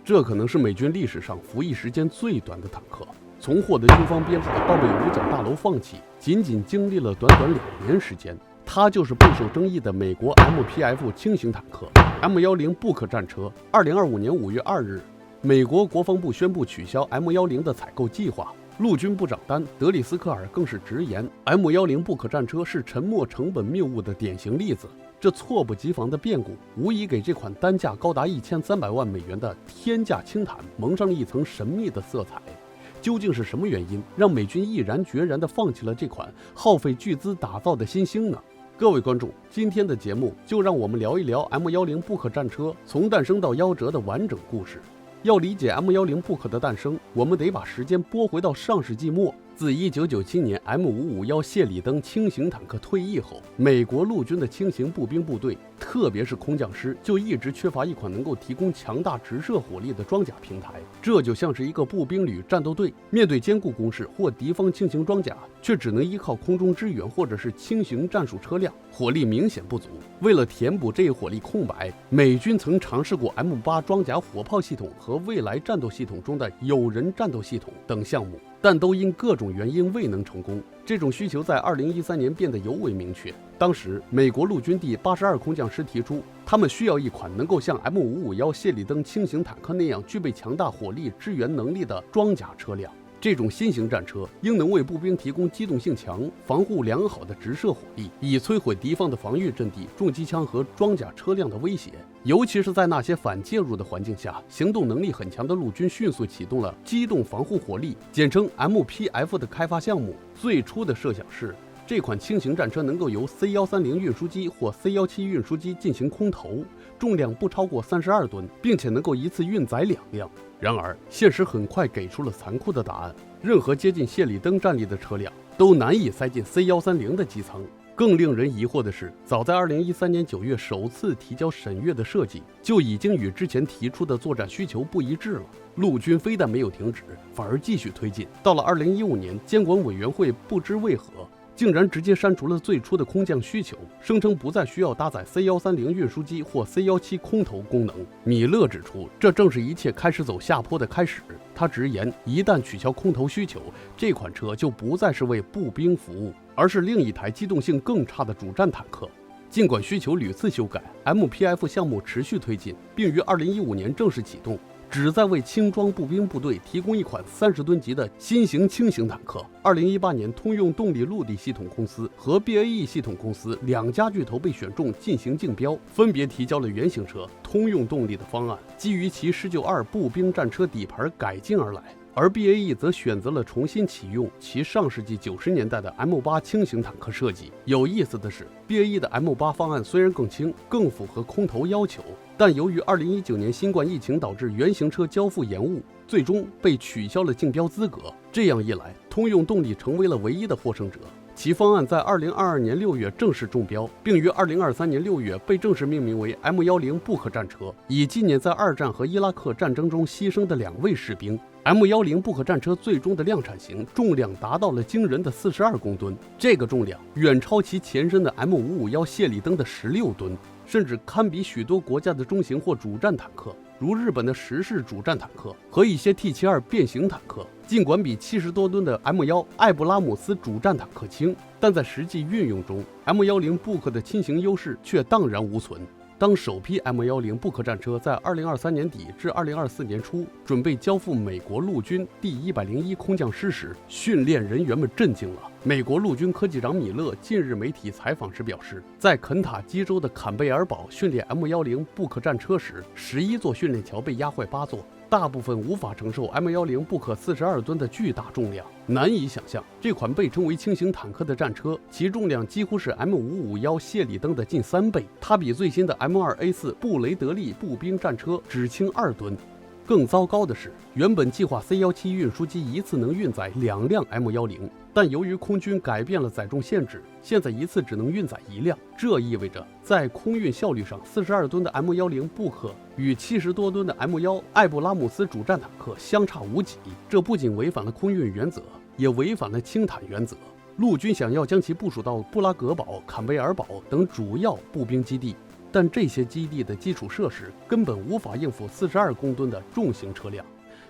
这可能是美军历史上服役时间最短的坦克。从获得军方编号到被五角大楼放弃，仅经历了短短2年时间。它就是备受争议的美国 MPF 轻型坦克 M10布克战车。2025年5月2日，美国国防部宣布取消 M10的采购计划。陆军部长丹·德里斯科尔更是直言 ，M10布克战车是沉没成本谬误的典型例子。这猝不及防的变故，无疑给这款单价高达1300万美元的天价轻坦蒙上了一层神秘的色彩。究竟是什么原因，让美军毅然决然地放弃了这款耗费巨资打造的新星呢？各位观众，今天的节目就让我们聊一聊 M10布克战车从诞生到夭折的完整故事。要理解 M10布克的诞生，我们得把时间拨回到上世纪末。自1997年 M551谢里登轻型坦克退役后，美国陆军的轻型步兵部队，特别是空降师，就一直缺乏一款能够提供强大直射火力的装甲平台。这就像是一个步兵旅战斗队面对坚固工事或敌方轻型装甲，却只能依靠空中支援或者是轻型战术车辆，火力明显不足。为了填补这一火力空白，美军曾尝试过 M8 装甲火炮系统和未来战斗系统中的有人战斗系统等项目，但都因各种原因未能成功。这种需求在2013年变得尤为明确。当时，美国陆军第82空降师提出，他们需要一款能够像 M551谢里登轻型坦克那样具备强大火力支援能力的装甲车辆。这种新型战车应能为步兵提供机动性强、防护良好的直射火力，以摧毁敌方的防御阵地、重机枪和装甲车辆的威胁。尤其是在那些反介入的环境下，行动能力很强的陆军迅速启动了机动防护火力，简称 MPF 的开发项目。最初的设想是，这款轻型战车能够由 C130运输机或 C17运输机进行空投，重量不超过32吨，并且能够一次运载2辆。然而，现实很快给出了残酷的答案：任何接近谢里登战力的车辆都难以塞进 C130的机舱。更令人疑惑的是，早在2013年9月首次提交审阅的设计，就已经与之前提出的作战需求不一致了。陆军非但没有停止，反而继续推进。到了2015年，监管委员会不知为何，竟然直接删除了最初的空降需求，声称不再需要搭载 C130运输机或 C17空投功能。米勒指出，这正是一切开始走下坡的开始。他直言，一旦取消空投需求，这款车就不再是为步兵服务，而是另一台机动性更差的主战坦克。尽管需求屡次修改， MPF 项目持续推进，并于2015年正式启动，旨在为轻装步兵部队提供一款30吨级的新型轻型坦克。2018年，通用动力陆地系统公司和 BAE 系统公司2家巨头被选中进行竞标，分别提交了原型车通用动力的方案，基于其192步兵战车底盘改进而来。而 BAE 则选择了重新启用其上世纪90年代的 M8 轻型坦克设计。有意思的是， BAE 的 M8 方案虽然更轻，更符合空投要求，但由于2019年新冠疫情导致原型车交付延误，最终被取消了竞标资格。这样一来，通用动力成为了唯一的获胜者。其方案在2022年6月正式中标，并于2023年6月被正式命名为 M10布克战车，以纪念在2战和伊拉克战争中牺牲的2位士兵。M10布克战车最终的量产型重量达到了惊人的42公吨，这个重量远超其前身的 M551谢里登的16吨，甚至堪比许多国家的中型或主战坦克，如日本的石式主战坦克和一些 T72变形坦克。尽管比70多吨的 M1艾布拉姆斯主战坦克轻，但在实际运用中， M10布克的轻型优势却荡然无存。当首批 M10布克战车在2023年底至2024年初准备交付美国陆军第101空降师时，训练人员们震惊了。美国陆军科技长米勒近日媒体采访时表示，在肯塔基州的坎贝尔堡训练 M10布克战车时，11座训练桥被压坏8座，大部分无法承受 M10布克42吨的巨大重量。难以想象，这款被称为轻型坦克的战车，其重量几乎是 M551谢里登的近3倍，它比最新的 M2A4 布雷德利步兵战车只轻2吨。更糟糕的是，原本计划 C17运输机一次能运载2辆 M10，但由于空军改变了载重限制，现在一次只能运载1辆。这意味着在空运效率上，42吨的 M10布克与70多吨的 M1艾布拉姆斯主战坦克相差无几。这不仅违反了空运原则，也违反了轻坦原则。陆军想要将其部署到布拉格堡、坎贝尔堡等主要步兵基地，但这些基地的基础设施根本无法应付42公吨的重型车辆，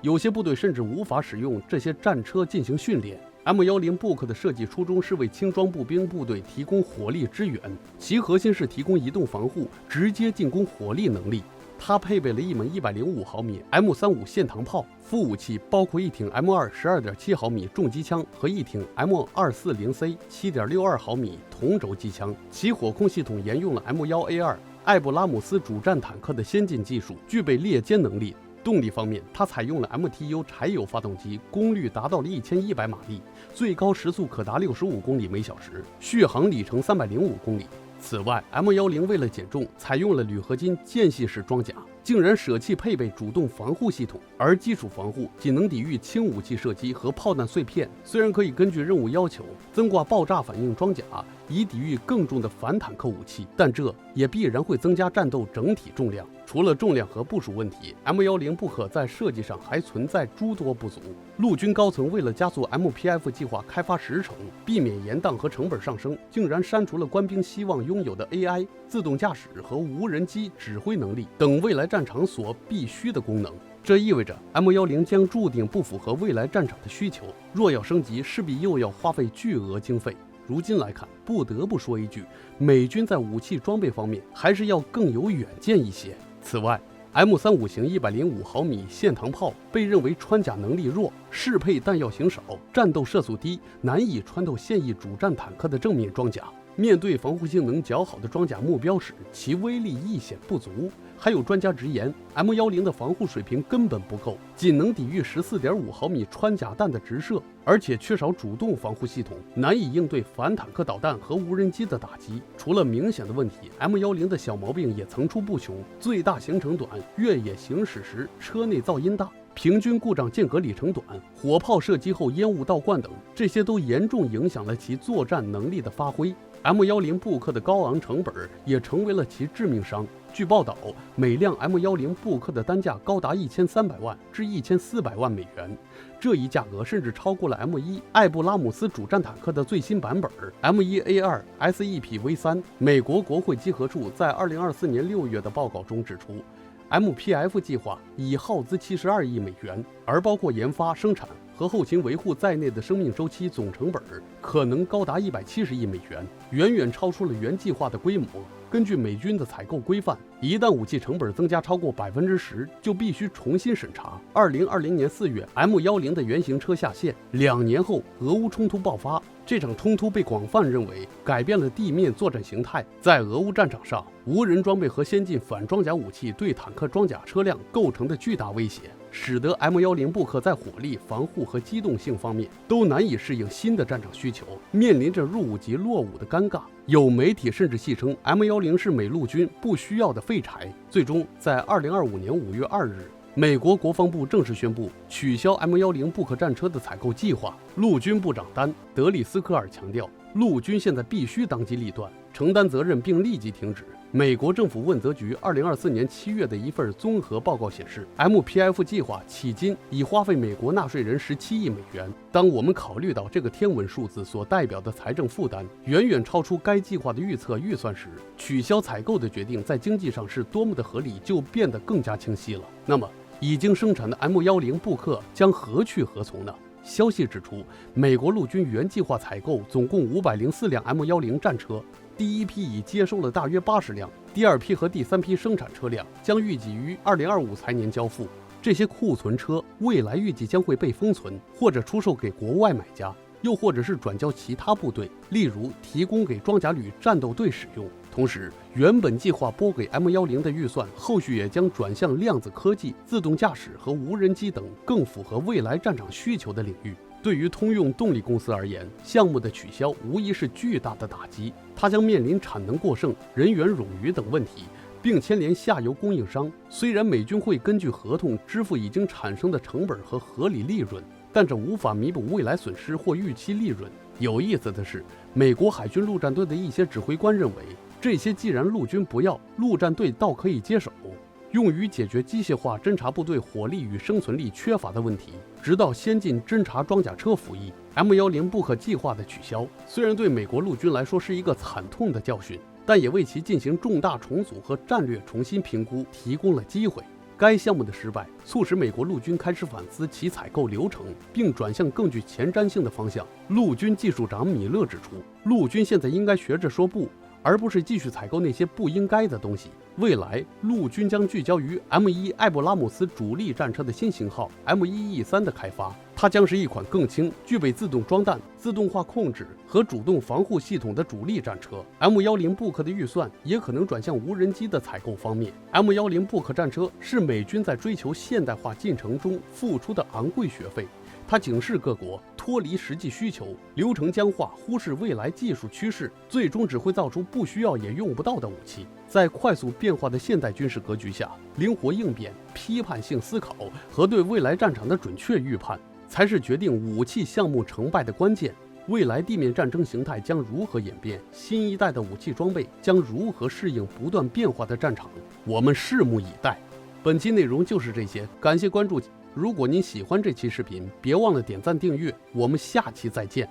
有些部队甚至无法使用这些战车进行训练。M10 Book 的设计初衷是为轻装步兵部队提供火力支援，其核心是提供移动防护、直接进攻火力能力。它配备了一门105毫米 M35线膛炮，副武器包括一挺 M2 12.7毫米重机枪和一挺 M240C 7.62毫米同轴机枪，其火控系统沿用了 M1A2 艾布拉姆斯主战坦克的先进技术，具备猎歼能力。动力方面，它采用了 MTU 柴油发动机，功率达到了1100马力，最高时速可达65公里每小时，续航里程305公里。此外 ，M10为了减重，采用了铝合金间隙式装甲，竟然舍弃配备主动防护系统，而基础防护仅能抵御轻武器射击和炮弹碎片。虽然可以根据任务要求增挂爆炸反应装甲，以抵御更重的反坦克武器，但这也必然会增加战斗整体重量。除了重量和部署问题 ，M10 Book在设计上还存在诸多不足。陆军高层为了加速 MPF 计划开发时程，避免延宕和成本上升，竟然删除了官兵希望拥有的 AI、自动驾驶和无人机指挥能力等未来战场所必须的功能。这意味着 M10将注定不符合未来战场的需求，若要升级，势必又要花费巨额经费。如今来看，不得不说一句，美军在武器装备方面还是要更有远见一些。此外 ，M35型105毫米线膛炮被认为穿甲能力弱、适配弹药型少、战斗射速低，难以穿透现役主战坦克的正面装甲。面对防护性能较好的装甲目标时，其威力亦显不足。还有专家直言 ，M10的防护水平根本不够，仅能抵御14.5毫米穿甲弹的直射，而且缺少主动防护系统，难以应对反坦克导弹和无人机的打击。除了明显的问题 ，M10的小毛病也层出不穷：最大行程短，越野行驶时车内噪音大，平均故障间隔里程短，火炮射击后烟雾倒灌等，这些都严重影响了其作战能力的发挥。M10 Book的高昂成本也成为了其致命伤。据报道，每辆 M10 Book的单价高达1300万至1400万美元，这一价格甚至超过了 M1 艾布拉姆斯主战坦克的最新版本 M1A2 SEPV3。美国国会稽核处在2024年6月的报告中指出，MPF 计划已耗资72亿美元，而包括研发、生产和后勤维护在内的生命周期总成本可能高达170亿美元，远远超出了原计划的规模。根据美军的采购规范，一旦武器成本增加超过10%，就必须重新审查。2020年4月 ，M10的原型车下线，2年后俄乌冲突爆发。这场冲突被广泛认为改变了地面作战形态。在俄乌战场上，无人装备和先进反装甲武器对坦克装甲车辆构成的巨大威胁，使得 M10 Book在火力、防护和机动性方面都难以适应新的战场需求，面临着入伍即落伍的尴尬。有媒体甚至戏称 M10是美陆军不需要的废柴。最终，在2025年5月2日，美国国防部正式宣布取消 M10 Book战车的采购计划。陆军部长丹·德里斯科尔强调，陆军现在必须当机立断，承担责任并立即停止。美国政府问责局2024年7月的一份综合报告显示 ，MPF 计划迄今已花费美国纳税人17亿美元。当我们考虑到这个天文数字所代表的财政负担远远超出该计划的预测预算时，取消采购的决定在经济上是多么的合理，就变得更加清晰了。那么，已经生产的 M10 Book将何去何从呢？消息指出，美国陆军原计划采购总共504辆 M10战车，第一批已接收了大约80辆，第二批和第三批生产车辆将预计于2025财年交付。这些库存车未来预计将会被封存，或者出售给国外买家，又或者是转交其他部队，例如提供给装甲旅战斗队使用。同时，原本计划拨给 M10的预算，后续也将转向量子科技、自动驾驶和无人机等更符合未来战场需求的领域。对于通用动力公司而言，项目的取消无疑是巨大的打击，它将面临产能过剩、人员冗余等问题，并牵连下游供应商。虽然美军会根据合同支付已经产生的成本和合理利润，但这无法弥补未来损失或预期利润。有意思的是，美国海军陆战队的一些指挥官认为，这些既然陆军不要，陆战队倒可以接手，用于解决机械化侦察部队火力与生存力缺乏的问题，直到先进侦察装甲车服役。M10 Book计划的取消，虽然对美国陆军来说是一个惨痛的教训，但也为其进行重大重组和战略重新评估提供了机会。该项目的失败，促使美国陆军开始反思其采购流程，并转向更具前瞻性的方向。陆军技术长米勒指出，陆军现在应该学着说不，而不是继续采购那些不应该的东西。未来，陆军将聚焦于 M1 艾布拉姆斯主力战车的新型号 M1E3 的开发，它将是一款更轻、具备自动装弹、自动化控制和主动防护系统的主力战车。M10 布克的预算也可能转向无人机的采购方面。M10 布克战车是美军在追求现代化进程中付出的昂贵学费。它警示各国脱离实际需求，流程僵化，忽视未来技术趋势，最终只会造出不需要也用不到的武器。在快速变化的现代军事格局下，灵活应变、批判性思考和对未来战场的准确预判，才是决定武器项目成败的关键。未来地面战争形态将如何演变？新一代的武器装备将如何适应不断变化的战场？我们拭目以待。本期内容就是这些，感谢关注。如果您喜欢这期视频，别忘了点赞订阅，我们下期再见。